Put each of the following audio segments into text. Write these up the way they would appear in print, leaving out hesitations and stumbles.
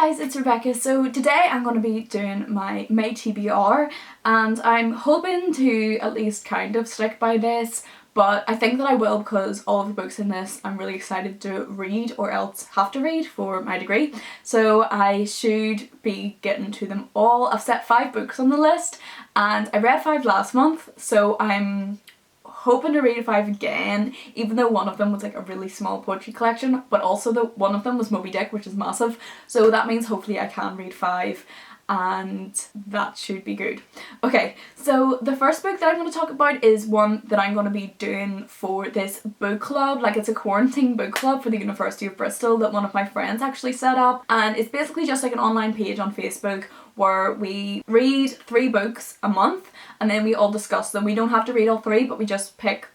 guys, it's Rebecca. So today I'm going to be doing my May TBR and I'm hoping to at least kind of stick by this, but I think that I will because all of the books in this I'm really excited to read or else have to read for my degree. So I should be getting to them all. I've set 5 books on the list and I read 5 last month, so I'm hoping to read 5 again, even though one of them was like a really small poetry collection, but also one of them was Moby Dick, which is massive, so that means hopefully I can read 5 and that should be good. Okay, so the first book that I'm going to talk about is one that I'm going to be doing for this book club. Like, it's a quarantine book club for the University of Bristol that one of my friends actually set up, and it's basically just like an online page on Facebook where we read 3 books a month and then we all discuss them. We don't have to read all 3, but we just pick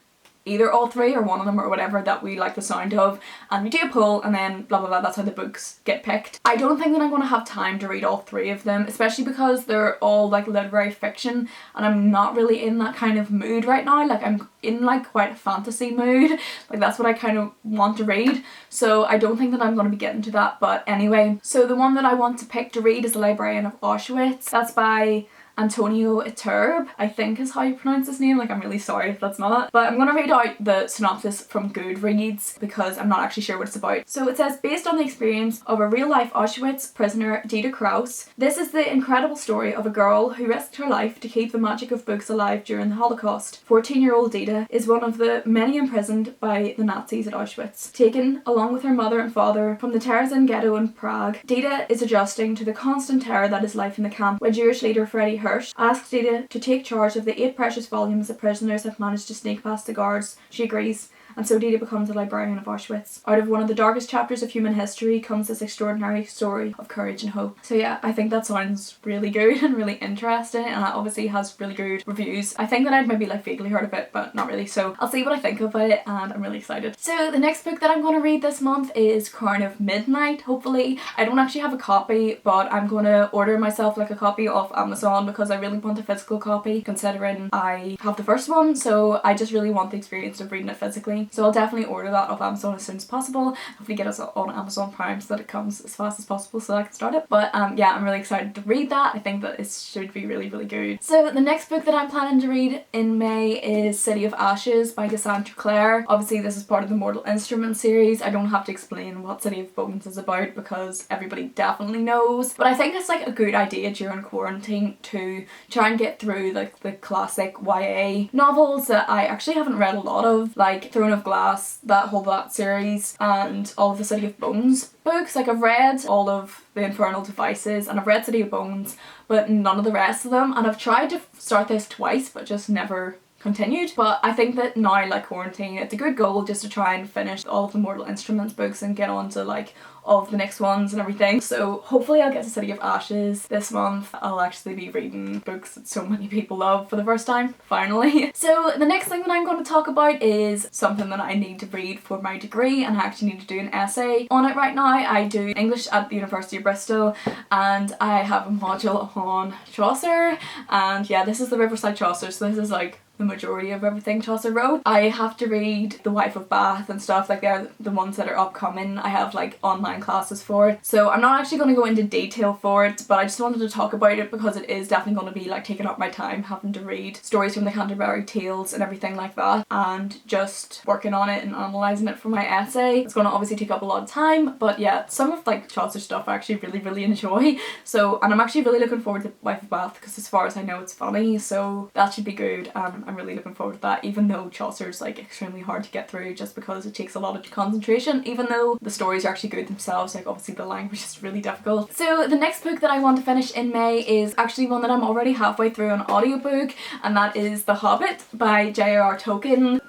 either all 3 or one of them or whatever that we like the sound of, and we do a poll and then blah blah blah. That's how the books get picked. I don't think that I'm going to have time to read all 3 of them, especially because they're all like literary fiction and I'm not really in that kind of mood right now. Like, I'm in like quite a fantasy mood, like that's what I kind of want to read, so I don't think that I'm going to be getting to that. But anyway, so the one that I want to pick to read is The Librarian of Auschwitz. That's by Antonio Iturbe, I think is how you pronounce his name. Like, I'm really sorry if that's not it. But I'm going to read out the synopsis from Goodreads because I'm not actually sure what it's about. So it says, based on the experience of a real-life Auschwitz prisoner, Dita Kraus, this is the incredible story of a girl who risked her life to keep the magic of books alive during the Holocaust. 14-year-old Dita is one of the many imprisoned by the Nazis at Auschwitz. Taken, along with her mother and father, from the Terezin ghetto in Prague, Dita is adjusting to the constant terror that is life in the camp when Jewish leader Freddie Hirsch asks Dita to take charge of the 8 precious volumes that prisoners have managed to sneak past the guards. She agrees, and so Dita becomes a librarian of Auschwitz. Out of one of the darkest chapters of human history comes this extraordinary story of courage and hope. So yeah, I think that sounds really good and really interesting, and it obviously has really good reviews. I think that I'd maybe like vaguely heard of it, but not really, so I'll see what I think of it and I'm really excited. So the next book that I'm going to read this month is Crown of Midnight, hopefully. I don't actually have a copy, but I'm going to order myself like a copy off Amazon because I really want a physical copy considering I have the first one, so I just really want the experience of reading it physically. So I'll definitely order that off Amazon as soon as possible. Hopefully get us on Amazon Prime so that it comes as fast as possible so I can start it. But yeah, I'm really excited to read that. I think that it should be really, really good. So the next book that I'm planning to read in May is City of Ashes by Cassandra Clare. Obviously this is part of the Mortal Instruments series. I don't have to explain what City of Bones is about because everybody definitely knows. But I think it's like a good idea during quarantine to try and get through like the classic YA novels that I actually haven't read a lot of, like Throne of Glass, that series, and all of the City of Bones books. Like, I've read all of the Infernal Devices and I've read City of Bones, but none of the rest of them, and I've tried to start this twice but just never continued. But I think that now, like quarantine, it's a good goal just to try and finish all of the Mortal Instruments books and get on to like all of the next ones and everything. So hopefully I'll get to City of Ashes this month. I'll actually be reading books that so many people love for the first time, finally. So the next thing that I'm going to talk about is something that I need to read for my degree, and I actually need to do an essay on it right now. I do English at the University of Bristol and I have a module on Chaucer, and yeah, this is the Riverside Chaucer, so this is like the majority of everything Chaucer wrote. I have to read The Wife of Bath and stuff, like they're the ones that are upcoming. I have like online classes for it, so I'm not actually going to go into detail for it, but I just wanted to talk about it because it is definitely going to be like taking up my time having to read stories from the Canterbury Tales and everything like that, and just working on it and analysing it for my essay. It's going to obviously take up a lot of time, but yeah, some of like Chaucer stuff I actually really enjoy. So, and I'm actually really looking forward to Wife of Bath because as far as I know it's funny, so that should be good. I'm really looking forward to that, even though Chaucer's like extremely hard to get through just because it takes a lot of concentration, even though the stories are actually good themselves. Like, obviously the language is really difficult. So the next book that I want to finish in May is actually one that I'm already halfway through an audiobook, and that is The Hobbit by J.R.R. Tolkien.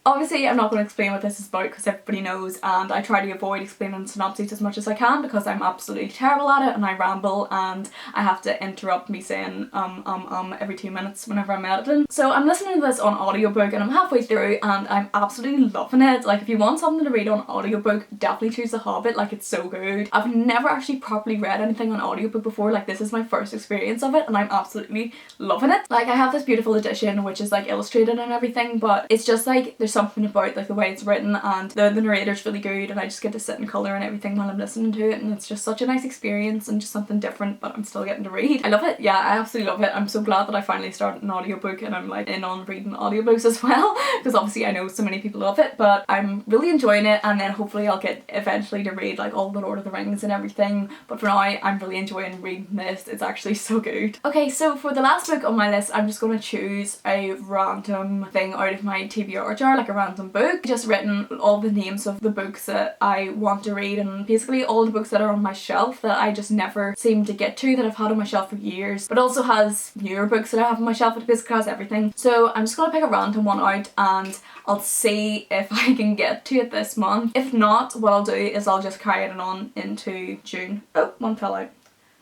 Obviously I'm not going to explain what this is about because everybody knows, and I try to avoid explaining synopses as much as I can because I'm absolutely terrible at it and I ramble and I have to interrupt me saying every 2 minutes whenever I'm editing. So I'm listening to this on audiobook and I'm halfway through and I'm absolutely loving it. Like, if you want something to read on audiobook, definitely choose The Hobbit. Like, it's so good. I've never actually properly read anything on audiobook before. Like, this is my first experience of it and I'm absolutely loving it. Like, I have this beautiful edition which is like illustrated and everything, but it's just like there's something about like the way it's written, and the narrator's really good, and I just get to sit and colour and everything while I'm listening to it, and it's just such a nice experience and just something different, but I'm still getting to read. I love it. Yeah, I absolutely love it. I'm so glad that I finally started an audiobook, and I'm like in on reading audiobooks as well, because obviously I know so many people love it, but I'm really enjoying it, and then hopefully I'll get eventually to read like all the Lord of the Rings and everything, but for now I'm really enjoying reading this. It's actually so good. Okay, so for the last book on my list, I'm just going to choose a random thing out of my TBR jar, like a random book. Just written all the names of the books that I want to read, and basically all the books that are on my shelf that I just never seem to get to, that I've had on my shelf for years, but also has newer books that I have on my shelf. It basically has everything. So I'm just going to pick a random one out, and I'll see if I can get to it this month. If not, what I'll do is I'll just carry it on into June. Oh, one fell out.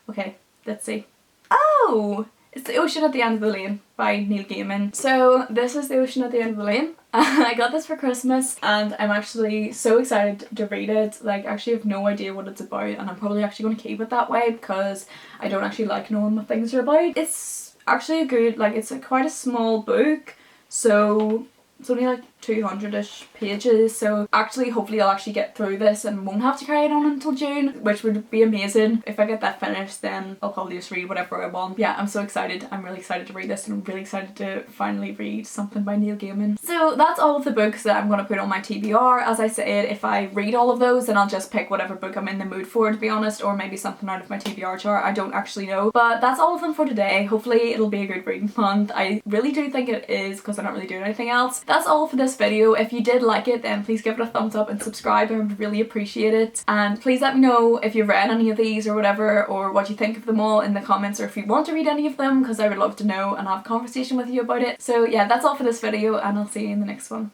Okay, let's see. Oh! It's The Ocean at the End of the Lane by Neil Gaiman. So this is The Ocean at the End of the Lane. I got this for Christmas, and I'm actually so excited to read it. Like, I actually have no idea what it's about, and I'm probably actually going to keep it that way because I don't actually like knowing what things are about. It's actually a good, like, it's quite a small book, so it's only like 200-ish pages, so actually hopefully I'll actually get through this and won't have to carry it on until June, which would be amazing. If I get that finished, then I'll probably just read whatever I want. Yeah, I'm so excited. I'm really excited to read this, and I'm really excited to finally read something by Neil Gaiman. So that's all of the books that I'm going to put on my TBR. As I said, if I read all of those, then I'll just pick whatever book I'm in the mood for, to be honest, or maybe something out of my TBR jar. I don't actually know, but that's all of them for today. Hopefully it'll be a good reading month. I really do think it is, because I'm not really doing anything else. That's all for this video. If you did like it, then please give it a thumbs up and subscribe. I would really appreciate it. And please let me know if you've read any of these or whatever, or what you think of them all in the comments, or if you want to read any of them, because I would love to know and have a conversation with you about it. So yeah, that's all for this video, and I'll see you in the next one.